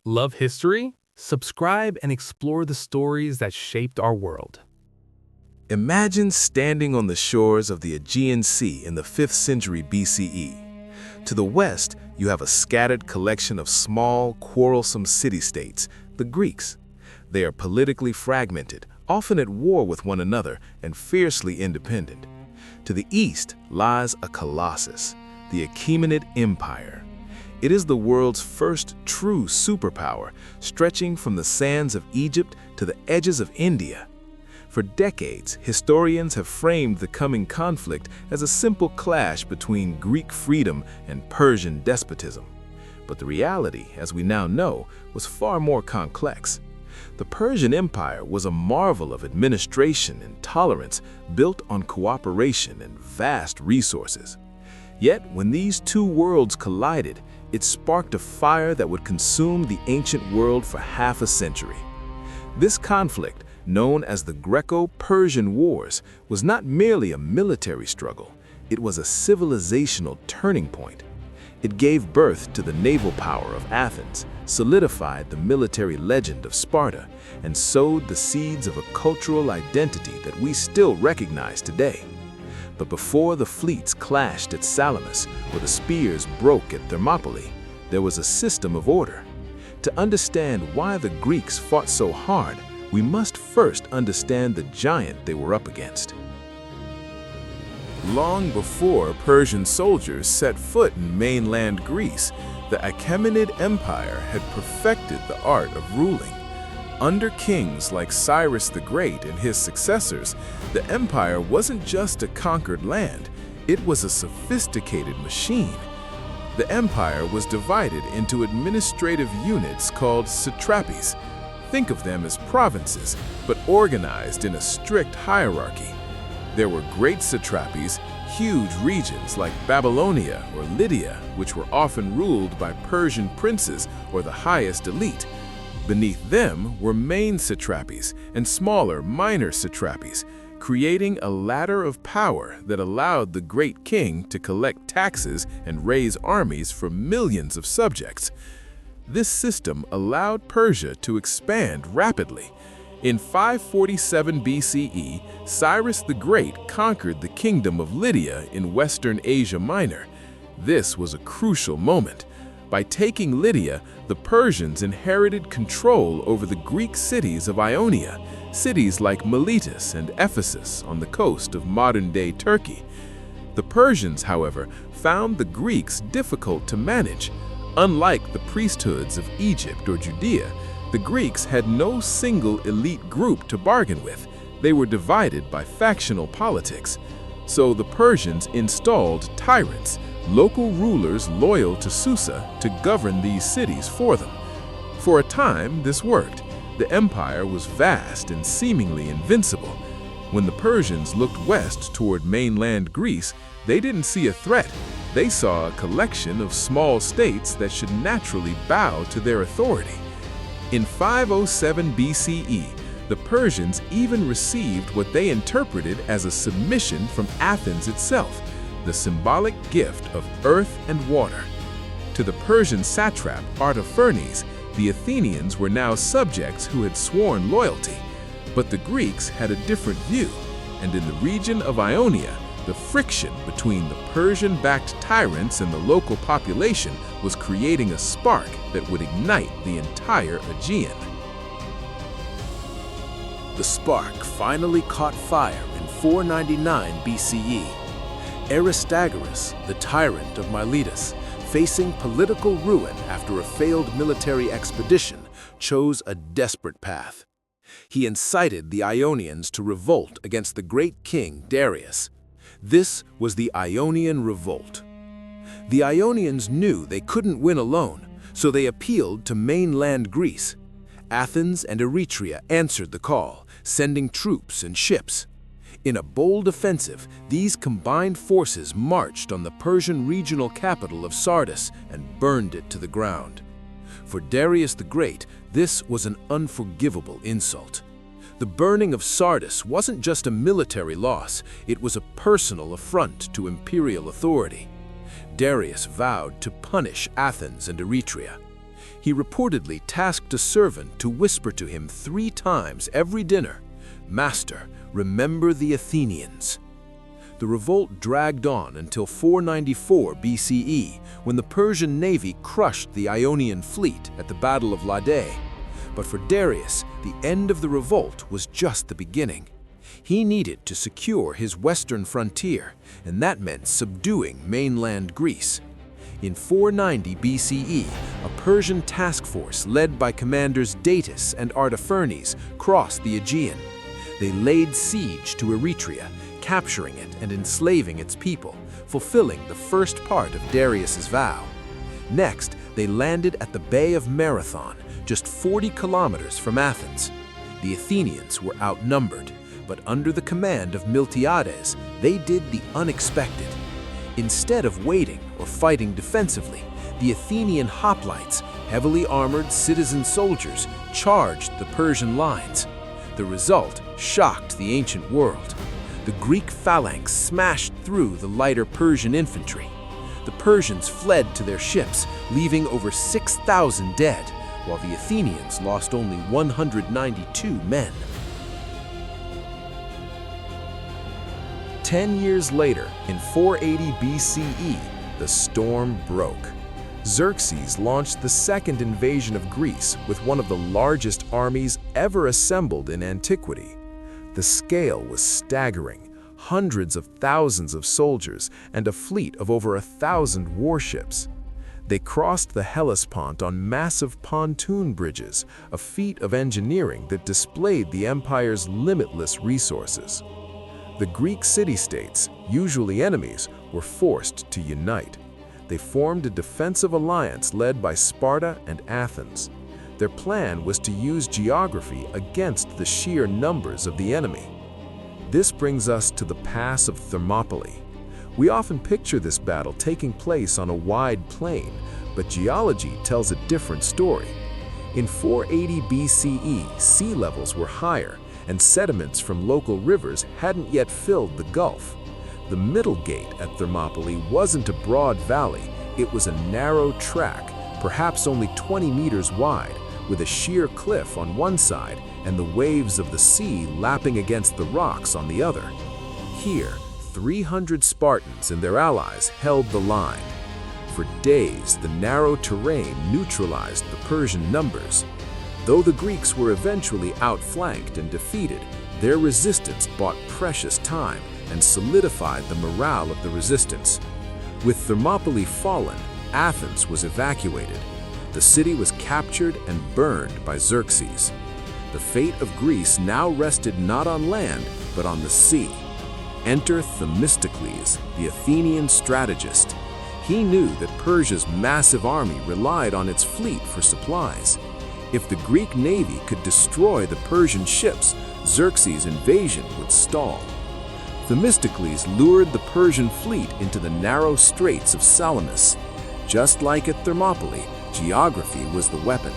Love history? Subscribe and explore the stories that shaped our world. Imagine standing on the shores of the Aegean Sea in the 5th century BCE. To the west, you have a scattered collection of small, quarrelsome city-states, the Greeks. They are politically fragmented, often at war with one another, and fiercely independent. To the east lies a colossus, the Achaemenid Empire. It is the world's first true superpower, stretching from the sands of Egypt to the edges of India. For decades, historians have framed the coming conflict as a simple clash between Greek freedom and Persian despotism. But the reality, as we now know, was far more complex. The Persian Empire was a marvel of administration and tolerance built on cooperation and vast resources. Yet, when these two worlds collided, it sparked a fire that would consume the ancient world for half a century. This conflict, known as the Greco-Persian Wars, was not merely a military struggle, it was a civilizational turning point. It gave birth to the naval power of Athens, solidified the military legend of Sparta, and sowed the seeds of a cultural identity that we still recognize today. But before the fleets clashed at Salamis or the spears broke at Thermopylae, there was a system of order. To understand why the Greeks fought so hard, we must first understand the giant they were up against. Long before Persian soldiers set foot in mainland Greece, the Achaemenid Empire had perfected the art of ruling. Under kings like Cyrus the Great and his successors, the empire wasn't just a conquered land, it was a sophisticated machine. The empire was divided into administrative units called satrapies. Think of them as provinces, but organized in a strict hierarchy. There were great satrapies, huge regions like Babylonia or Lydia, which were often ruled by Persian princes or the highest elite. Beneath them were main satrapies and smaller minor satrapies, creating a ladder of power that allowed the great king to collect taxes and raise armies for millions of subjects. This system allowed Persia to expand rapidly. In 547 BCE, Cyrus the Great conquered the kingdom of Lydia in Western Asia Minor. This was a crucial moment. By taking Lydia, the Persians inherited control over the Greek cities of Ionia, cities like Miletus and Ephesus on the coast of modern-day Turkey. The Persians, however, found the Greeks difficult to manage. Unlike the priesthoods of Egypt or Judea, the Greeks had no single elite group to bargain with. They were divided by factional politics. So the Persians installed tyrants, local rulers loyal to Susa, to govern these cities for them. For a time, this worked. The empire was vast and seemingly invincible. When the Persians looked west toward mainland Greece, they didn't see a threat. They saw a collection of small states that should naturally bow to their authority. In 507 BCE, the Persians even received what they interpreted as a submission from Athens itself, the symbolic gift of earth and water. To the Persian satrap Artaphernes, the Athenians were now subjects who had sworn loyalty. But the Greeks had a different view, and in the region of Ionia, the friction between the Persian-backed tyrants and the local population was creating a spark that would ignite the entire Aegean. The spark finally caught fire in 499 BCE. Aristagoras, the tyrant of Miletus, facing political ruin after a failed military expedition, chose a desperate path. He incited the Ionians to revolt against the great king Darius. This was the Ionian Revolt. The Ionians knew they couldn't win alone, so they appealed to mainland Greece. Athens and Eretria answered the call, sending troops and ships. In a bold offensive, these combined forces marched on the Persian regional capital of Sardis and burned it to the ground. For Darius the Great, this was an unforgivable insult. The burning of Sardis wasn't just a military loss, it was a personal affront to imperial authority. Darius vowed to punish Athens and Eretria. He reportedly tasked a servant to whisper to him 3 times every dinner, "Master, remember the Athenians." The revolt dragged on until 494 BCE, when the Persian navy crushed the Ionian fleet at the Battle of Lade. But for Darius, the end of the revolt was just the beginning. He needed to secure his western frontier, and that meant subduing mainland Greece. In 490 BCE, a Persian task force led by commanders Datis and Artaphernes crossed the Aegean. They laid siege to Eretria, capturing it and enslaving its people, fulfilling the first part of Darius's vow. Next, they landed at the Bay of Marathon, just 40 kilometers from Athens. The Athenians were outnumbered, but under the command of Miltiades, they did the unexpected. Instead of waiting or fighting defensively, the Athenian hoplites, heavily armored citizen soldiers, charged the Persian lines. The result shocked the ancient world. The Greek phalanx smashed through the lighter Persian infantry. The Persians fled to their ships, leaving over 6,000 dead, while the Athenians lost only 192 men. 10 years later, in 480 BCE, the storm broke. Xerxes launched the second invasion of Greece with one of the largest armies ever assembled in antiquity. The scale was staggering: hundreds of thousands of soldiers and a fleet of over 1,000 warships. They crossed the Hellespont on massive pontoon bridges, a feat of engineering that displayed the empire's limitless resources. The Greek city-states, usually enemies, were forced to unite. They formed a defensive alliance led by Sparta and Athens. Their plan was to use geography against the sheer numbers of the enemy. This brings us to the Pass of Thermopylae. We often picture this battle taking place on a wide plain, but geology tells a different story. In 480 BCE, sea levels were higher, and sediments from local rivers hadn't yet filled the Gulf. The middle gate at Thermopylae wasn't a broad valley, it was a narrow track, perhaps only 20 meters wide, with a sheer cliff on one side and the waves of the sea lapping against the rocks on the other. Here, 300 Spartans and their allies held the line. For days, the narrow terrain neutralized the Persian numbers. Though the Greeks were eventually outflanked and defeated, their resistance bought precious time and solidified the morale of the resistance. With Thermopylae fallen, Athens was evacuated. The city was captured and burned by Xerxes. The fate of Greece now rested not on land, but on the sea. Enter Themistocles, the Athenian strategist. He knew that Persia's massive army relied on its fleet for supplies. If the Greek navy could destroy the Persian ships, Xerxes' invasion would stall. Themistocles lured the Persian fleet into the narrow straits of Salamis. Just like at Thermopylae, geography was the weapon.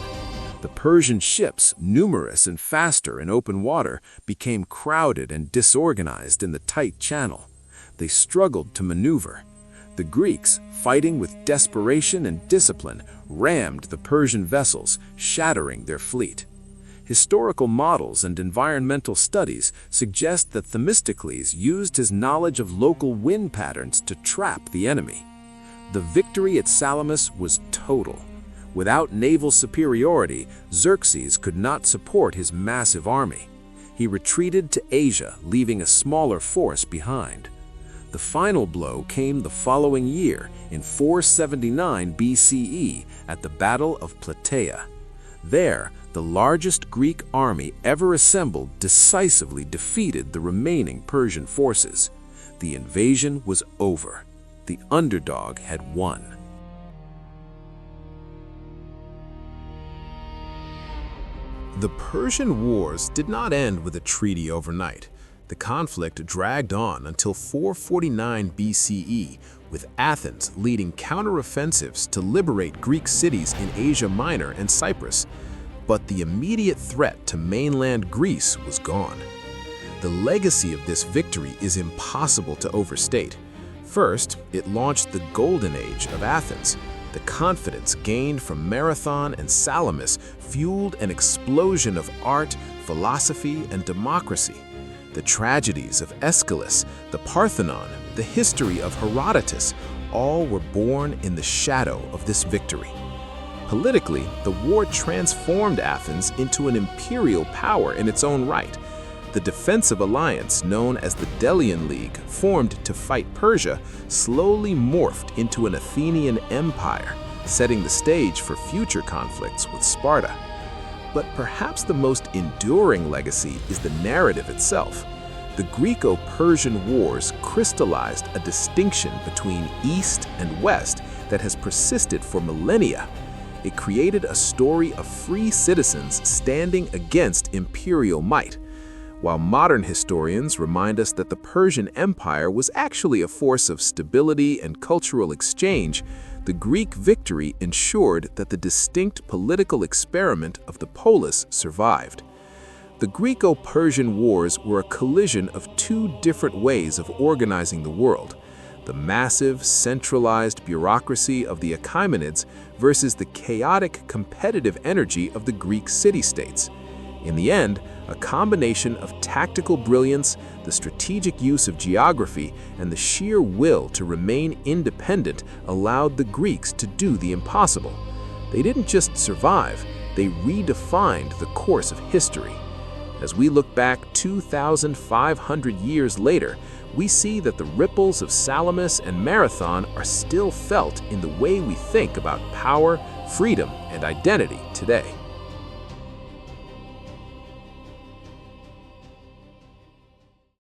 The Persian ships, numerous and faster in open water, became crowded and disorganized in the tight channel. They struggled to maneuver. The Greeks, fighting with desperation and discipline, rammed the Persian vessels, shattering their fleet. Historical models and environmental studies suggest that Themistocles used his knowledge of local wind patterns to trap the enemy. The victory at Salamis was total. Without naval superiority, Xerxes could not support his massive army. He retreated to Asia, leaving a smaller force behind. The final blow came the following year, in 479 BCE, at the Battle of Plataea. There, the largest Greek army ever assembled decisively defeated the remaining Persian forces. The invasion was over. The underdog had won. The Persian Wars did not end with a treaty overnight. The conflict dragged on until 449 BCE, with Athens leading counteroffensives to liberate Greek cities in Asia Minor and Cyprus. But the immediate threat to mainland Greece was gone. The legacy of this victory is impossible to overstate. First, it launched the Golden Age of Athens. The confidence gained from Marathon and Salamis fueled an explosion of art, philosophy, and democracy. The tragedies of Aeschylus, the Parthenon, the history of Herodotus, all were born in the shadow of this victory. Politically, the war transformed Athens into an imperial power in its own right. The defensive alliance known as the Delian League, formed to fight Persia, slowly morphed into an Athenian empire, setting the stage for future conflicts with Sparta. But perhaps the most enduring legacy is the narrative itself. The Greco-Persian Wars crystallized a distinction between East and West that has persisted for millennia. It created a story of free citizens standing against imperial might. While modern historians remind us that the Persian Empire was actually a force of stability and cultural exchange, the Greek victory ensured that the distinct political experiment of the polis survived. The Greco-Persian Wars were a collision of two different ways of organizing the world: the massive, centralized bureaucracy of the Achaemenids versus the chaotic, competitive energy of the Greek city-states. In the end, a combination of tactical brilliance, the strategic use of geography, and the sheer will to remain independent allowed the Greeks to do the impossible. They didn't just survive, they redefined the course of history. As we look back 2,500 years later, we see that the ripples of Salamis and Marathon are still felt in the way we think about power, freedom, and identity today.